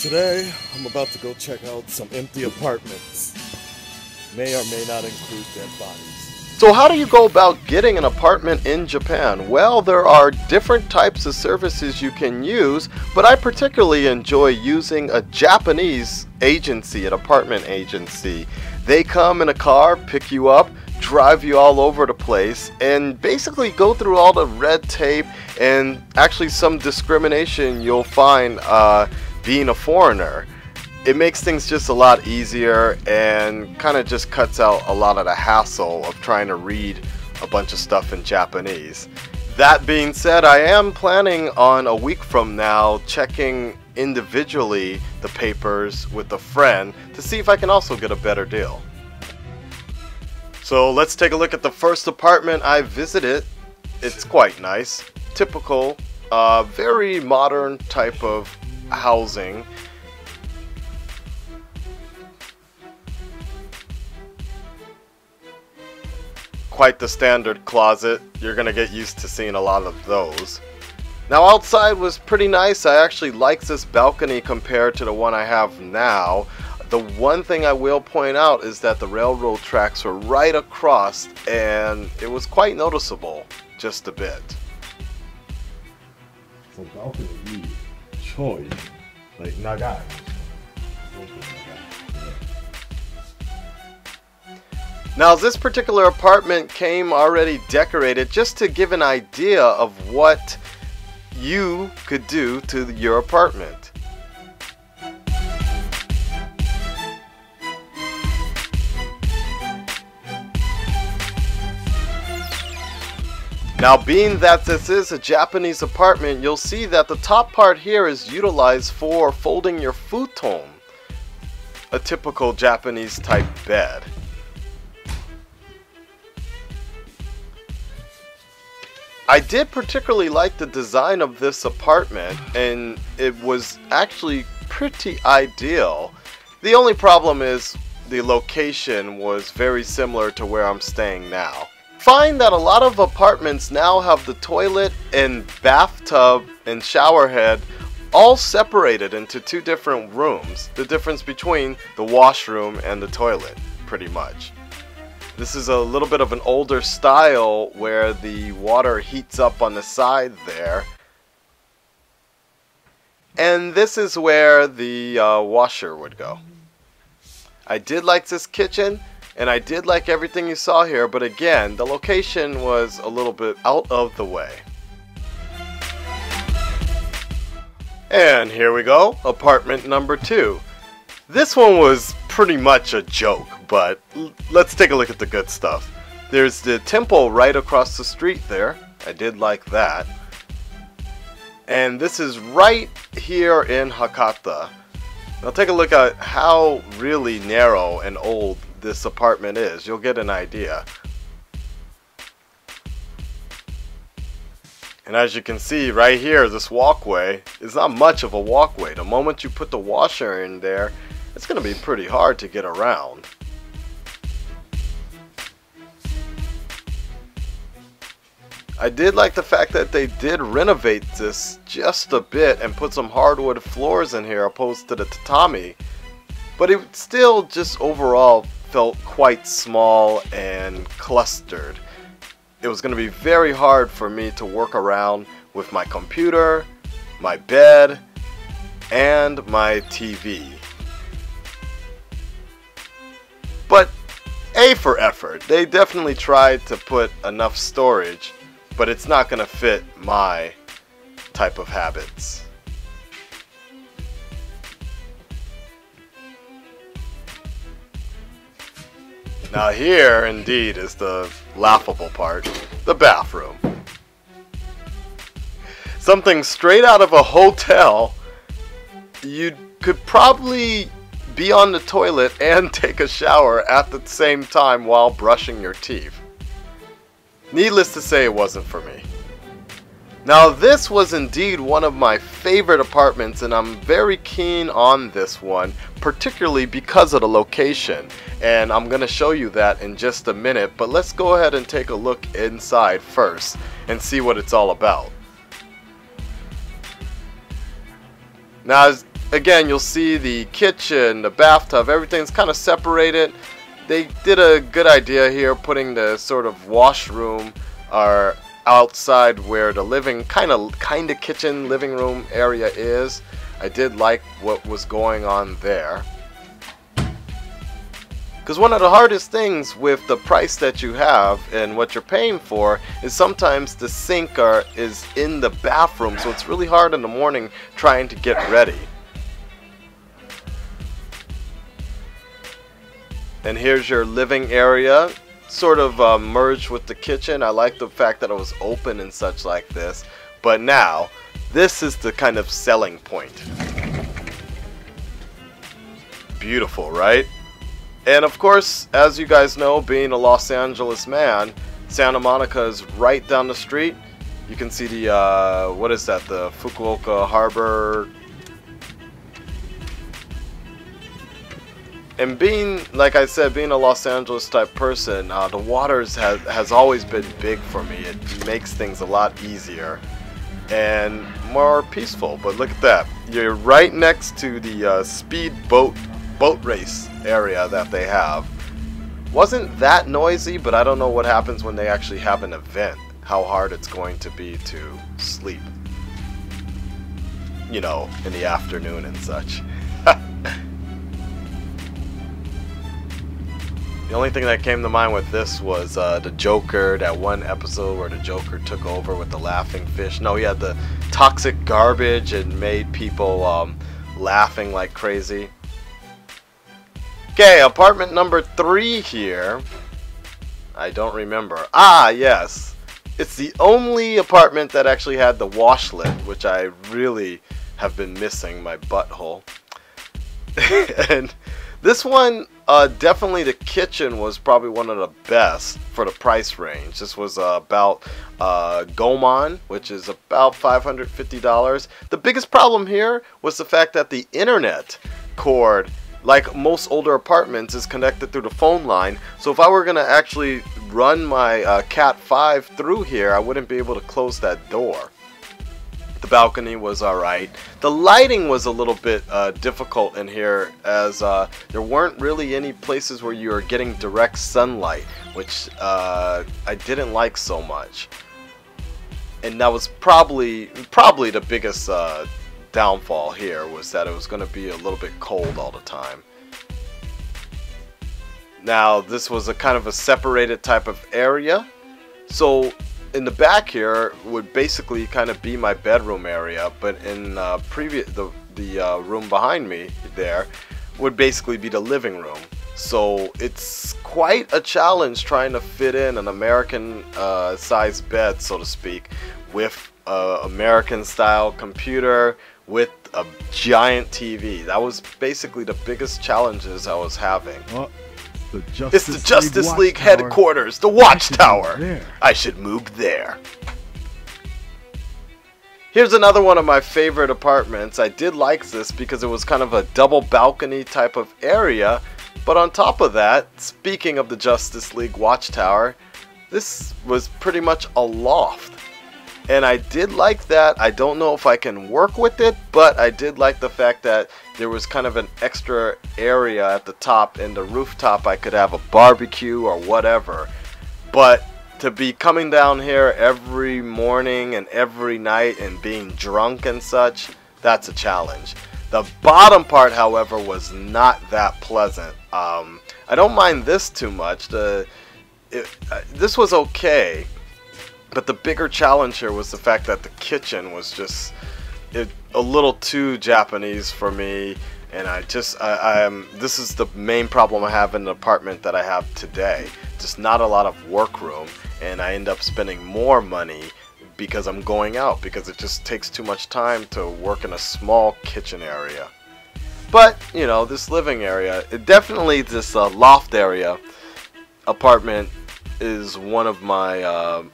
Today, I'm about to go check out some empty apartments. May or may not include dead bodies. So how do you go about getting an apartment in Japan? Well, there are different types of services you can use, but I particularly enjoy using a Japanese agency, an apartment agency. They come in a car, pick you up, drive you all over the place, and basically go through all the red tape and actually some discrimination you'll find being a foreigner. It makes things just a lot easier and kind of just cuts out a lot of the hassle of trying to read a bunch of stuff in Japanese. That being said, I am planning on a week from now checking individually the papers with a friend to see if I can also get a better deal. So let's take a look at the first apartment I visited. It's quite nice. Typical, very modern type of housing. Quite the standard closet. You're gonna get used to seeing a lot of those. Now outside was pretty nice. I actually like this balcony compared to the one I have now. The one thing I will point out is that the railroad tracks were right across and it was quite noticeable, just a bit. So balconyにちょい like 長い Now this particular apartment came already decorated just to give an idea of what you could do to your apartment. Now being that this is a Japanese apartment, you'll see that the top part here is utilized for folding your futon, a typical Japanese type bed. I did particularly like the design of this apartment, and it was actually pretty ideal. The only problem is the location was very similar to where I'm staying now. Find that a lot of apartments now have the toilet and bathtub and shower head all separated into two different rooms. The difference between the washroom and the toilet, pretty much. This is a little bit of an older style where the water heats up on the side there. And this is where the washer would go. I did like this kitchen. And I did like everything you saw here, but again, the location was a little bit out of the way. And here we go, apartment number 2. This one was pretty much a joke, but let's take a look at the good stuff. There's the temple right across the street there. I did like that. And this is right here in Hakata. Now take a look at how really narrow and old this apartment is. You'll get an idea. And as you can see right here, this walkway is not much of a walkway. The moment you put the washer in there, it's going to be pretty hard to get around. I did like the fact that they did renovate this just a bit and put some hardwood floors in here opposed to the tatami. But it still just overall felt quite small and clustered. It was going to be very hard for me to work around with my computer, my bed, and my TV. But A for effort. They definitely tried to put enough storage, but it's not going to fit my type of habits. Now here, indeed, is the laughable part, the bathroom. Something straight out of a hotel. You could probably be on the toilet and take a shower at the same time while brushing your teeth. Needless to say, it wasn't for me. Now this was indeed one of my favorite apartments, and I'm very keen on this one, particularly because of the location. And I'm going to show you that in just a minute, but let's go ahead and take a look inside first and see what it's all about. Now again, you'll see the kitchen, the bathtub, everything's kind of separated. They did a good idea here putting the sort of washroom or outside where the living kind of kitchen living room area is. I did like what was going on there. Because one of the hardest things with the price that you have and what you're paying for is sometimes the sink is in the bathroom, so it's really hard in the morning trying to get ready. And here's your living area, sort of merged with the kitchen. I like the fact that it was open and such like this. But now, this is the kind of selling point. Beautiful, right? And of course, as you guys know, being a Los Angeles man, Santa Monica is right down the street. You can see the, what is that, the Fukuoka Harbor. And being, like I said, being a Los Angeles type person, the waters has always been big for me. It makes things a lot easier and more peaceful. But look at that. You're right next to the speed boat race area that they have. Wasn't that noisy, but I don't know what happens when they actually have an event. How hard it's going to be to sleep. You know, in the afternoon and such. The only thing that came to mind with this was the Joker, that one episode where the Joker took over with the laughing fish. No, he had the toxic garbage and made people laughing like crazy. Okay, apartment number 3 here. I don't remember. Ah, yes. It's the only apartment that actually had the washlet, which I really have been missing my butthole. And this one, definitely the kitchen was probably one of the best for the price range. This was about Gomon, which is about $550. The biggest problem here was the fact that the internet cord, like most older apartments, is connected through the phone line. So if I were going to actually run my Cat 5 through here, I wouldn't be able to close that door. The balcony was alright. The lighting was a little bit difficult in here, as there weren't really any places where you were getting direct sunlight, which I didn't like so much. And that was probably the biggest downfall here, was that it was going to be a little bit cold all the time. Now, this was a kind of a separated type of area, so in the back here would basically kind of be my bedroom area, but in the room behind me there would basically be the living room. So it's quite a challenge trying to fit in an American sized bed, so to speak, with American style computer with a giant TV. That was basically the biggest challenges I was having. It's the Justice League headquarters, the Watchtower. I should move there. Here's another one of my favorite apartments. I did like this because it was kind of a double balcony type of area. But on top of that, speaking of the Justice League Watchtower, this was pretty much a loft. And I did like that. I don't know if I can work with it, but I did like the fact that there was kind of an extra area at the top, and the rooftop I could have a barbecue or whatever. But to be coming down here every morning and every night and being drunk and such, that's a challenge. The bottom part, however, was not that pleasant. I don't mind this too much. This was okay. But the bigger challenge here was the fact that the kitchen was just a little too Japanese for me, and this is the main problem I have in the apartment that I have today. Just not a lot of work room, and I end up spending more money because I'm going out, because it just takes too much time to work in a small kitchen area. But, you know, this living area, this loft area apartment is one of my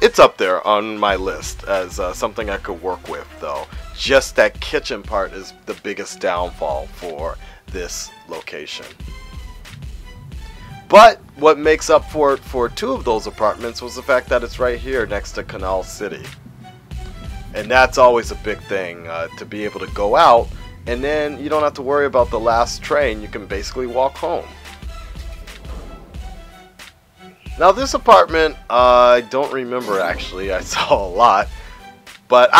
it's up there on my list as something I could work with, though. Just that kitchen part is the biggest downfall for this location. But what makes up for 2 of those apartments was the fact that it's right here next to Canal City. And that's always a big thing, to be able to go out and then you don't have to worry about the last train. You can basically walk home. Now this apartment, I don't remember actually. I saw a lot. But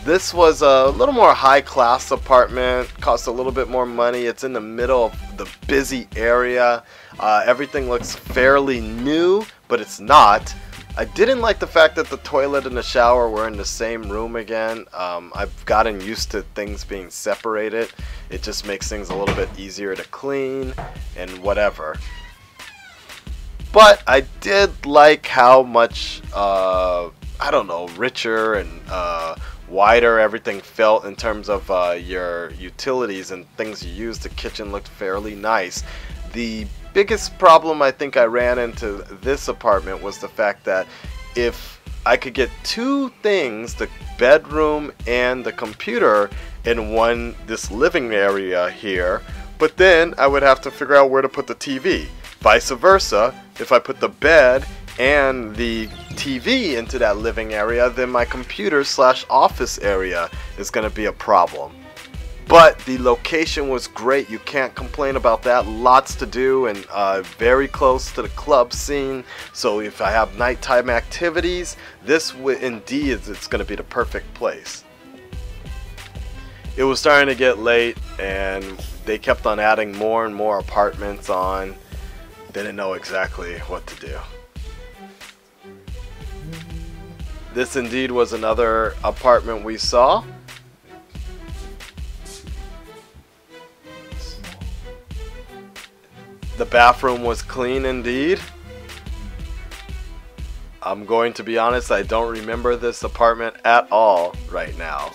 this was a little more high-class apartment, cost a little bit more money. It's in the middle of the busy area. Everything looks fairly new, but it's not. I didn't like the fact that the toilet and the shower were in the same room again. I've gotten used to things being separated. It just makes things a little bit easier to clean and whatever. But I did like how much, I don't know, richer and wider everything felt in terms of your utilities and things you use. The kitchen looked fairly nice. The biggest problem I think I ran into this apartment was the fact that if I could get two things, the bedroom and the computer, in this living area here, but then I would have to figure out where to put the TV. Vice versa, if I put the bed and the TV into that living area, then my computer / office area is going to be a problem. But the location was great. You can't complain about that. Lots to do and very close to the club scene. So if I have nighttime activities, this indeed it's going to be the perfect place. It was starting to get late and they kept on adding more and more apartments on. Didn't know exactly what to do. This indeed was another apartment we saw. The bathroom was clean indeed. I'm going to be honest, I don't remember this apartment at all right now.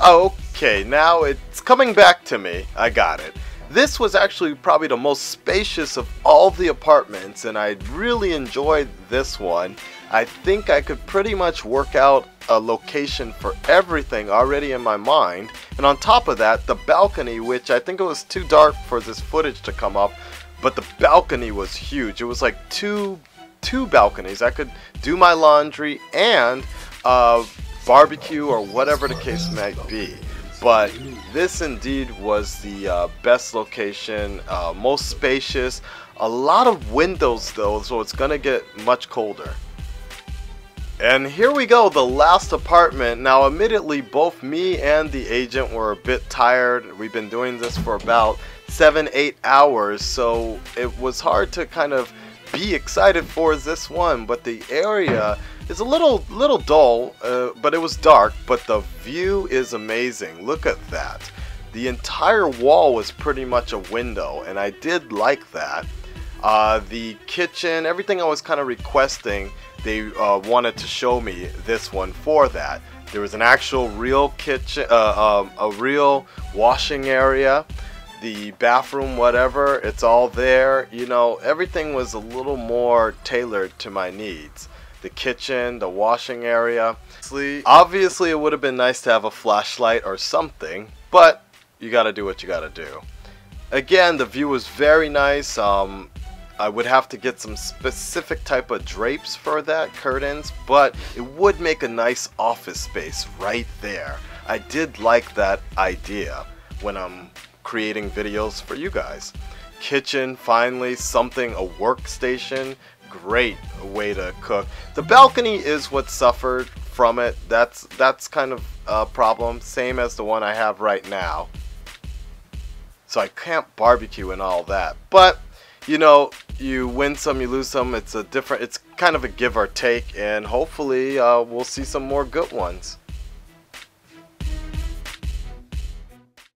Okay, now it's coming back to me. I got it. This was actually probably the most spacious of all the apartments, and I really enjoyed this one. I think I could pretty much work out a location for everything already in my mind. And on top of that, the balcony, which I think it was too dark for this footage to come up, but the balcony was huge. It was like two balconies. I could do my laundry and barbecue or whatever the case might be. But this indeed was the best location, most spacious. A lot of windows though, so it's gonna get much colder. And here we go, the last apartment. Now admittedly, both me and the agent were a bit tired. We've been doing this for about 7-8 hours, so it was hard to kind of be excited for this one. But the area is a little dull, but it was dark, but the view is amazing. Look at that. The entire wall was pretty much a window, and I did like that. The kitchen, everything I was kind of requesting, they wanted to show me this one for that. There was an actual real kitchen, a real washing area, the bathroom, whatever, it's all there. You know, everything was a little more tailored to my needs. The kitchen, the washing area. Obviously it would have been nice to have a flashlight or something, but you gotta do what you gotta do. Again, the view was very nice. I would have to get some specific type of drapes for that, curtains, but it would make a nice office space right there. I did like that idea when I'm creating videos for you guys. Kitchen, finally, something, a workstation, great way to cook. The balcony is what suffered from it. That's kind of a problem, same as the one I have right now. So I can't barbecue and all that, but you know, you win some, you lose some. It's kind of a give or take, and hopefully we'll see some more good ones.